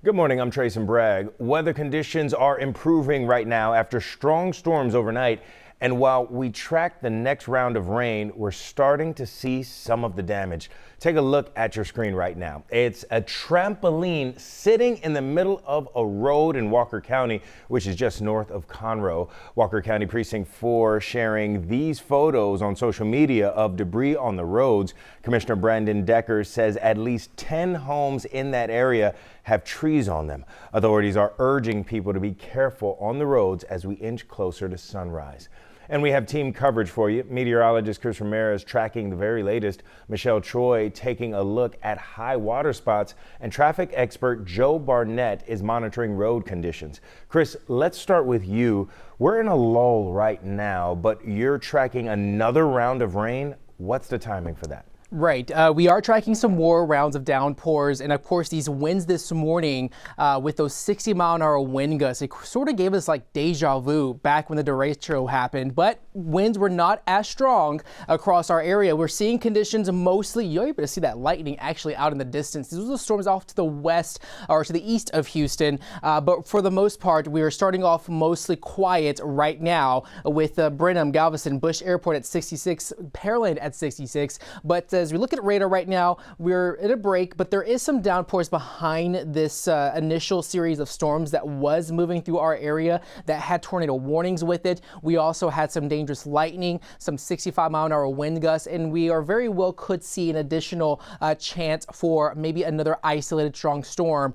Good morning, I'm Trace and Bragg. Weather conditions are improving right now after strong storms overnight. And while we track the next round of rain, we're starting to see some of the damage. Take a look at your screen right now. It's a trampoline sitting in the middle of a road in Walker County, which is just north of Conroe. Walker County Precinct 4 sharing these photos on social media of debris on the roads. Commissioner Brandon Decker says at least 10 homes in that area have trees on them. Authorities are urging people to be careful on the roads as we inch closer to sunrise. And we have team coverage for you. Meteorologist Chris Ramirez tracking the very latest. Michelle Troy taking a look at high water spots. And traffic expert Joe Barnett is monitoring road conditions. Chris, let's start with you. We're in a lull right now, but you're tracking another round of rain. What's the timing for that? Right. We are tracking some more rounds of downpours, and of course these winds this morning with those 60-mile-an-hour wind gusts, it sort of gave us like deja vu back when the derecho happened, but winds were not as strong across our area. We're seeing conditions mostly, you're able to see that lightning actually out in the distance. These are the storms off to the west or to the east of Houston, but for the most part we are starting off mostly quiet right now with Brenham, Galveston, Bush Airport at 66, Pearland at 66, but as we look at radar right now, we're at a break, but there is some downpours behind this initial series of storms that was moving through our area that had tornado warnings with it. We also had some dangerous lightning, some 65-mile-an-hour wind gusts, and we are very well could see an additional chance for maybe another isolated strong storm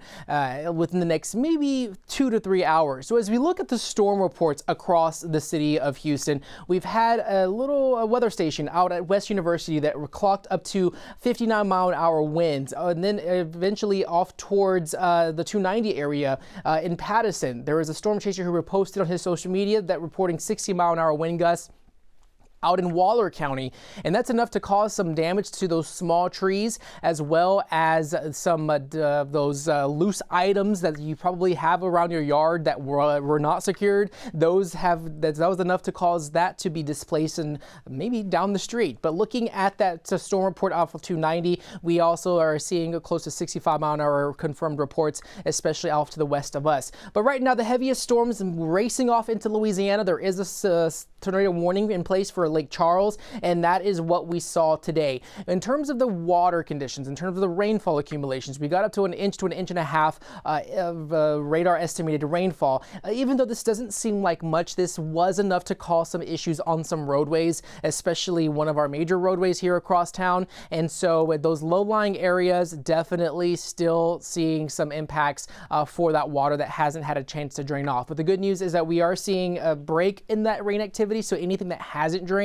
within the next maybe 2 to 3 hours. So as we look at the storm reports across the city of Houston, we've had a little weather station out at West University that clocked up to 59-mile-an-hour winds, and then eventually off towards the 290 area in Patterson. There was a storm chaser who reposted on his social media that reporting 60-mile-an-hour wind gusts out in Waller County, and that's enough to cause some damage to those small trees as well as some those loose items that you probably have around your yard that were not secured. That was enough to cause that to be displaced and maybe down the street. But looking at that storm report off of 290, we also are seeing close to 65-mile-an-hour confirmed reports, especially off to the west of us. But right now the heaviest storms racing off into Louisiana. There is a tornado warning in place for Lake Charles, and that is what we saw today. In terms of the water conditions, in terms of the rainfall accumulations, we got up to 1 inch to 1.5 inches of radar estimated rainfall. Even though this doesn't seem like much, this was enough to cause some issues on some roadways, especially one of our major roadways here across town. And so with those low-lying areas, definitely still seeing some impacts for that water that hasn't had a chance to drain off. But the good news is that we are seeing a break in that rain activity, so anything that hasn't drained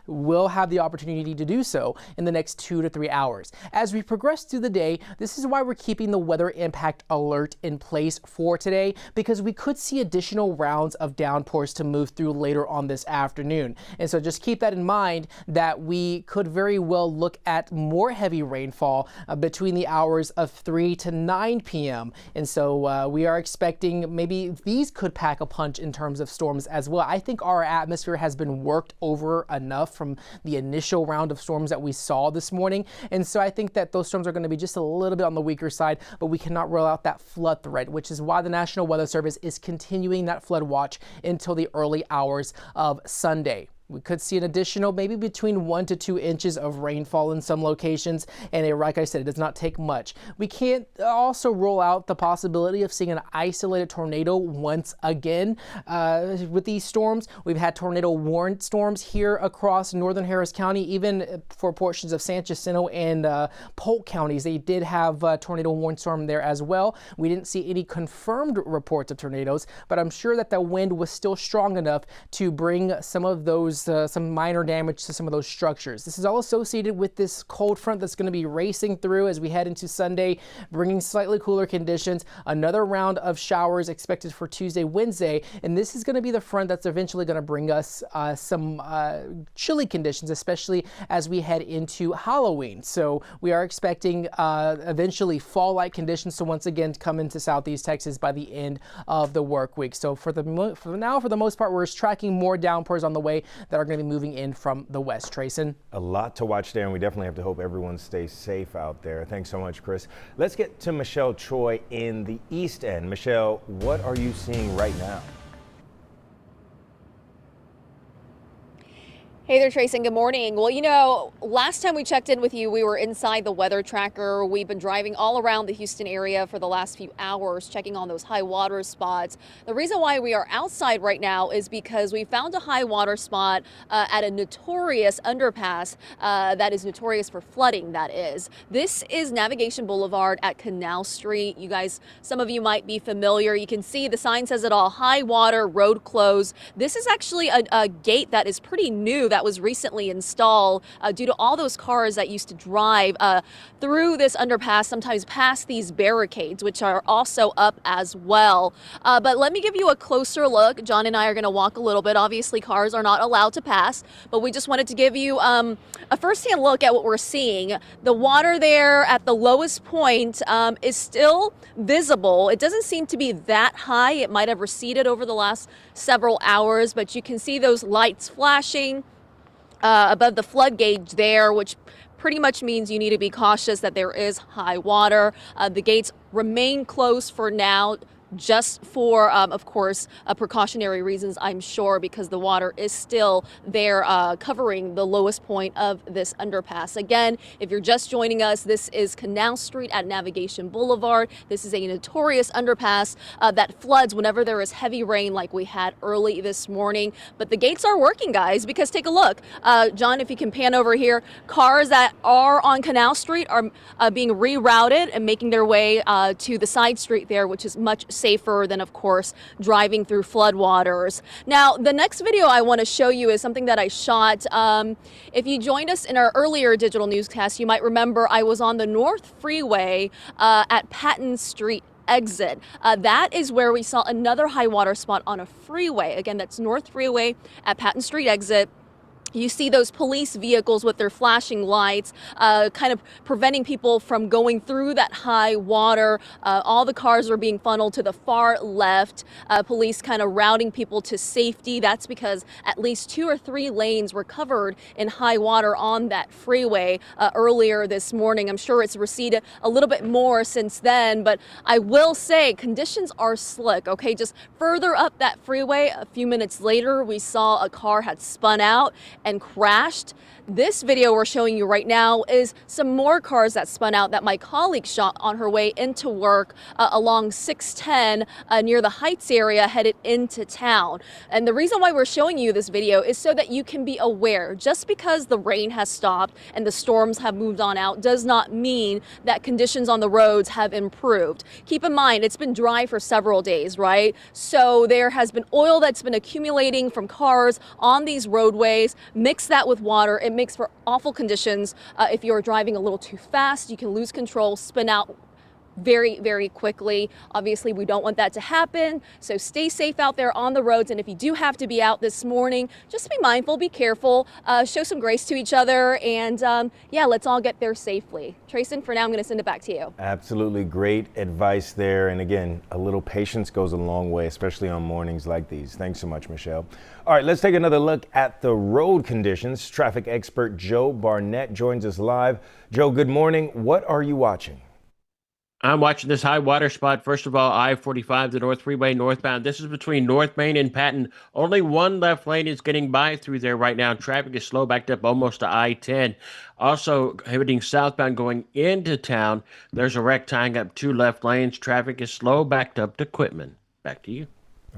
will have the opportunity to do so in the next 2 to 3 hours. As we progress through the day, this is why we're keeping the weather impact alert in place for today, because we could see additional rounds of downpours to move through later on this afternoon. And so just keep that in mind that we could very well look at more heavy rainfall between the hours of 3 to 9 p.m. And so we are expecting maybe these could pack a punch in terms of storms as well. I think our atmosphere has been worked over enough from the initial round of storms that we saw this morning. And so I think that those storms are going to be just a little bit on the weaker side, but we cannot rule out that flood threat, which is why the National Weather Service is continuing that flood watch until the early hours of Sunday. We could see an additional maybe between 1 to 2 inches of rainfall in some locations, and like I said, it does not take much. We can't also rule out the possibility of seeing an isolated tornado once again with these storms. We've had tornado warned storms here across northern Harris County, even for portions of San Jacinto and Polk counties. They did have a tornado warned storm there as well. We didn't see any confirmed reports of tornadoes, but I'm sure that the wind was still strong enough to bring some of those some minor damage to some of those structures. This is all associated with this cold front that's going to be racing through as we head into Sunday, bringing slightly cooler conditions. Another round of showers expected for Tuesday, Wednesday, and this is going to be the front that's eventually going to bring us some chilly conditions, especially as we head into Halloween. So we are expecting eventually fall-like conditions to once again come into Southeast Texas by the end of the work week. So for the most part, we're tracking more downpours on the way. that are going to be moving in from the west. Trayson. A lot to watch there, and we definitely have to hope everyone stays safe out there. Thanks so much, Chris. Let's get to Michelle Choi in the East End. Michelle, what are you seeing right now? Hey there, Trayson. Good morning. Well, you know, last time we checked in with you, we were inside the weather tracker. We've been driving all around the Houston area for the last few hours, checking on those high water spots. The reason why we are outside right now is because we found a high water spot at a notorious underpass that is notorious for flooding, that is. This is Navigation Boulevard at Canal Street. You guys, some of you might be familiar. You can see the sign says it all, high water, road closed. This is actually a gate that is pretty new that was recently installed due to all those cars that used to drive through this underpass, sometimes past these barricades, which are also up as well. But let me give you a closer look. John and I are going to walk a little bit. Obviously, cars are not allowed to pass, but we just wanted to give you a firsthand look at what we're seeing. The water there at the lowest point is still visible. It doesn't seem to be that high. It might have receded over the last several hours, but you can see those lights flashing above the flood gauge there, which pretty much means you need to be cautious that there is high water. The gates remain closed for now, just for, of course, precautionary reasons, I'm sure, because the water is still there covering the lowest point of this underpass. Again, if you're just joining us, this is Canal Street at Navigation Boulevard. This is a notorious underpass that floods whenever there is heavy rain like we had early this morning. But the gates are working, guys, because take a look. John, if you can pan over here, cars that are on Canal Street are being rerouted and making their way to the side street there, which is much safer than, of course, driving through floodwaters. Now, the next video I want to show you is something that I shot. If you joined us in our earlier digital newscast, you might remember I was on the North Freeway at Patton Street exit. That is where we saw another high water spot on a freeway. Again, that's North Freeway at Patton Street exit. You see those police vehicles with their flashing lights, kind of preventing people from going through that high water. All the cars are being funneled to the far left. Police kind of routing people to safety. That's because at least 2 or 3 lanes were covered in high water on that freeway earlier this morning. I'm sure it's receded a little bit more since then, but I will say conditions are slick, okay? Just further up that freeway, a few minutes later, we saw a car had spun out and crashed. This video we're showing you right now is some more cars that spun out that my colleague shot on her way into work along 610 near the Heights area headed into town. And the reason why we're showing you this video is so that you can be aware. Just because the rain has stopped and the storms have moved on out does not mean that conditions on the roads have improved. Keep in mind, it's been dry for several days, right? So there has been oil that's been accumulating from cars on these roadways. Mix that with water, it makes for awful conditions. If you're driving a little too fast, you can lose control, spin out very, very quickly. Obviously, we don't want that to happen. So stay safe out there on the roads. And if you do have to be out this morning, just be mindful, be careful, show some grace to each other. And yeah, let's all get there safely. Trayson, for now, I'm going to send it back to you. Absolutely great advice there. And again, a little patience goes a long way, especially on mornings like these. Thanks so much, Michelle. All right, let's take another look at the road conditions. Traffic expert Joe Barnett joins us live. Joe, good morning. What are you watching? I'm watching this high water spot. First of all, I-45, the North Freeway northbound. This is between North Main and Patton. Only one left lane is getting by through there right now. Traffic is slow, backed up almost to I-10. Also, heading southbound going into town, there's a wreck tying up 2 left lanes. Traffic is slow, backed up to Quitman. Back to you.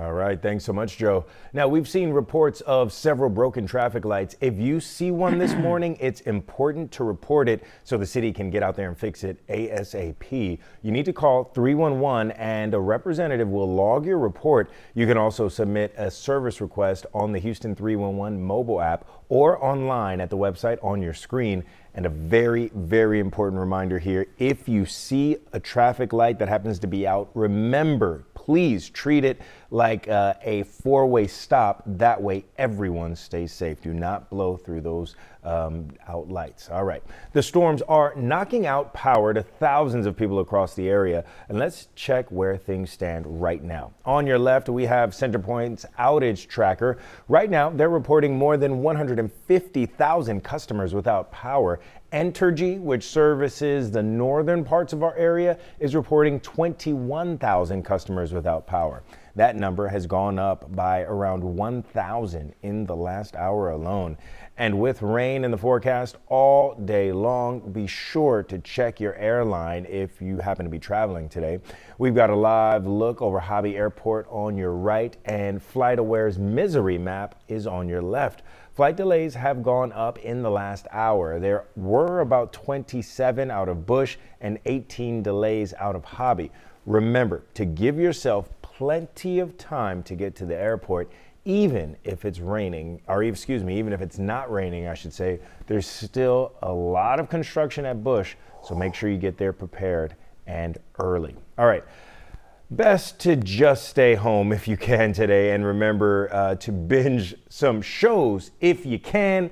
All right. Thanks so much, Joe. Now, we've seen reports of several broken traffic lights. If you see one this morning, it's important to report it so the city can get out there and fix it ASAP. You need to call 311 and a representative will log your report. You can also submit a service request on the Houston 311 mobile app or online at the website on your screen. And a very, very important reminder here, if you see a traffic light that happens to be out, remember, please treat it like a four-way stop. That way everyone stays safe. Do not blow through those out lights. All right. The storms are knocking out power to thousands of people across the area. And let's check where things stand right now. On your left, we have CenterPoint's outage tracker. Right now, they're reporting more than 150,000 customers without power. Entergy, which services the northern parts of our area, is reporting 21,000 customers without power. That number has gone up by around 1,000 in the last hour alone. And with rain in the forecast all day long, be sure to check your airline if you happen to be traveling today. We've got a live look over Hobby Airport on your right, and FlightAware's misery map is on your left. Flight delays have gone up in the last hour. There were about 27 out of Bush and 18 delays out of Hobby. Remember to give yourself plenty of time to get to the airport, even if it's raining, or even if it's not raining, I should say. There's still a lot of construction at Bush, so make sure you get there prepared and early. All right. Best to just stay home if you can today, and remember to binge some shows if you can.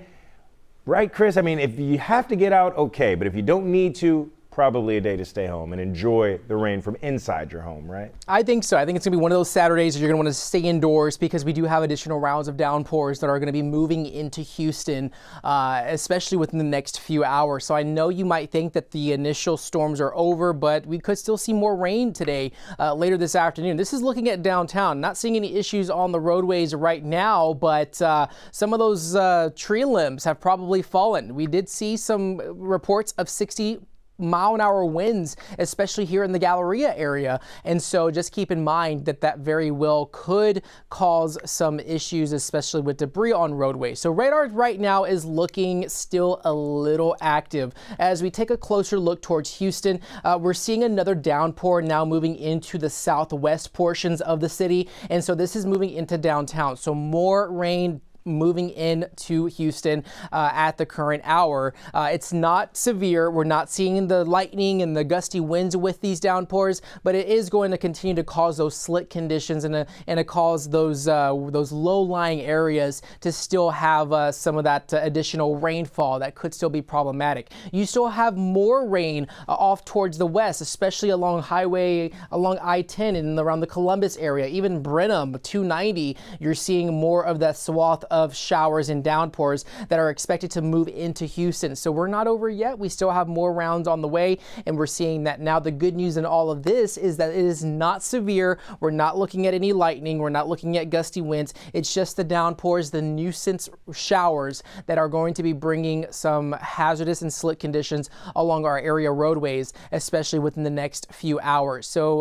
Right, Chris? I mean, if you have to get out, okay, but if you don't need to, probably a day to stay home and enjoy the rain from inside your home, right? I think so. I think it's going to be one of those Saturdays that you're going to want to stay indoors, because we do have additional rounds of downpours that are going to be moving into Houston, especially within the next few hours. So I know you might think that the initial storms are over, but we could still see more rain today, later this afternoon. This is looking at downtown. Not seeing any issues on the roadways right now, but some of those tree limbs have probably fallen. We did see some reports of 60-mile-an-hour winds, especially here in the Galleria area. And so just keep in mind that that very well could cause some issues, especially with debris on roadways. So radar right now is looking still a little active. As we take a closer look towards Houston, we're seeing another downpour now moving into the southwest portions of the city. And so this is moving into downtown. So more rain moving into Houston at the current hour. It's not severe. We're not seeing the lightning and the gusty winds with these downpours, but it is going to continue to cause those slick conditions and to cause those low-lying areas to still have some of that additional rainfall that could still be problematic. You still have more rain off towards the west, especially along I-10 and around the Columbus area, even Brenham 290. You're seeing more of that swath of showers and downpours that are expected to move into Houston. So we're not over yet. We still have more rounds on the way, and we're seeing that now. The good news in all of this is that it is not severe. We're not looking at any lightning. We're not looking at gusty winds. It's just the downpours, the nuisance showers that are going to be bringing some hazardous and slick conditions along our area roadways, especially within the next few hours. So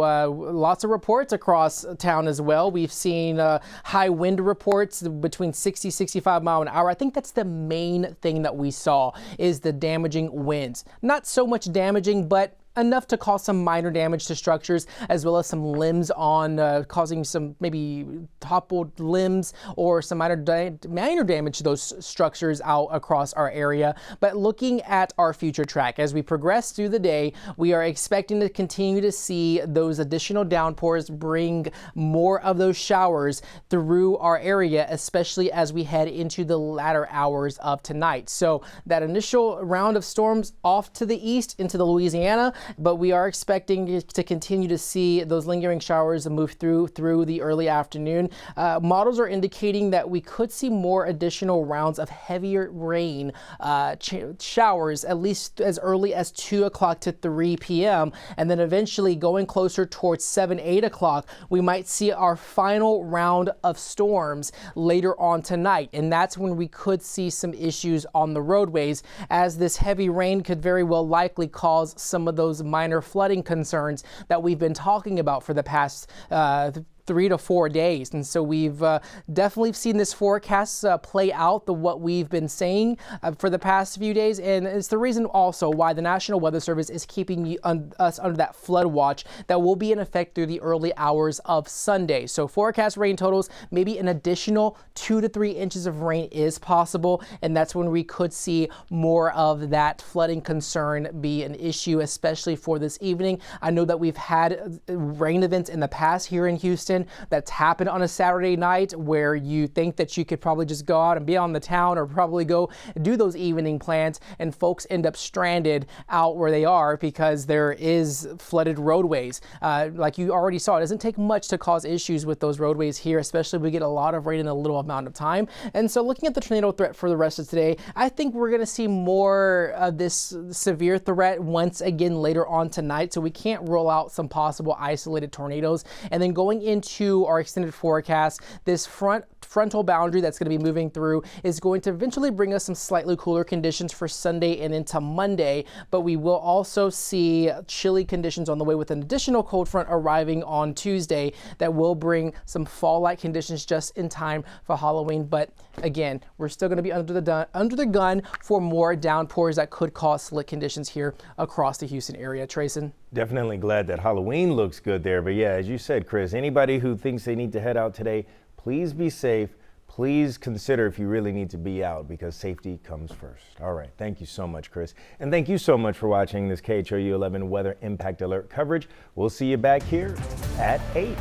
lots of reports across town as well. We've seen high wind reports between 60-65 mile an hour. I think that's the main thing that we saw, is the damaging winds. Not so much damaging, but enough to cause some minor damage to structures, as well as some limbs on causing some maybe toppled limbs or some minor damage to those structures out across our area. But looking at our future track, as we progress through the day, we are expecting to continue to see those additional downpours bring more of those showers through our area, especially as we head into the latter hours of tonight. So that initial round of storms off to the east into the Louisiana, but we are expecting to continue to see those lingering showers move through the early afternoon. Models are indicating that we could see more additional rounds of heavier rain showers, at least as early as 2 o'clock to 3 p.m. And then eventually going closer towards 7-8 o'clock, we might see our final round of storms later on tonight. And that's when we could see some issues on the roadways, as this heavy rain could very well likely cause some of those minor flooding concerns that we've been talking about for the past 3 to 4 days. And so we've definitely seen this forecast play out what we've been saying for the past few days. And it's the reason also why the National Weather Service is keeping us under that flood watch that will be in effect through the early hours of Sunday. So forecast rain totals, maybe an additional 2 to 3 inches of rain is possible. And that's when we could see more of that flooding concern be an issue, especially for this evening. I know that we've had rain events in the past here in Houston that's happened on a Saturday night where you think that you could probably just go out and be on the town or probably go do those evening plans, and folks end up stranded out where they are because there is flooded roadways. Like you already saw, it doesn't take much to cause issues with those roadways here, especially if we get a lot of rain in a little amount of time. And so looking at the tornado threat for the rest of today, I think we're going to see more of this severe threat once again later on tonight. So we can't rule out some possible isolated tornadoes. And then going into our extended forecast, this frontal boundary that's going to be moving through is going to eventually bring us some slightly cooler conditions for Sunday and into Monday. But we will also see chilly conditions on the way with an additional cold front arriving on Tuesday that will bring some fall-like conditions just in time for Halloween. But again, we're still going to be under the gun for more downpours that could cause slick conditions here across the Houston area. Trayson? Definitely glad that Halloween looks good there. But yeah, as you said, Chris, anybody who thinks they need to head out today, please be safe. Please consider if you really need to be out, because safety comes first. All right. Thank you so much, Chris. And thank you so much for watching this KHOU 11 Weather Impact Alert coverage. We'll see you back here at 8.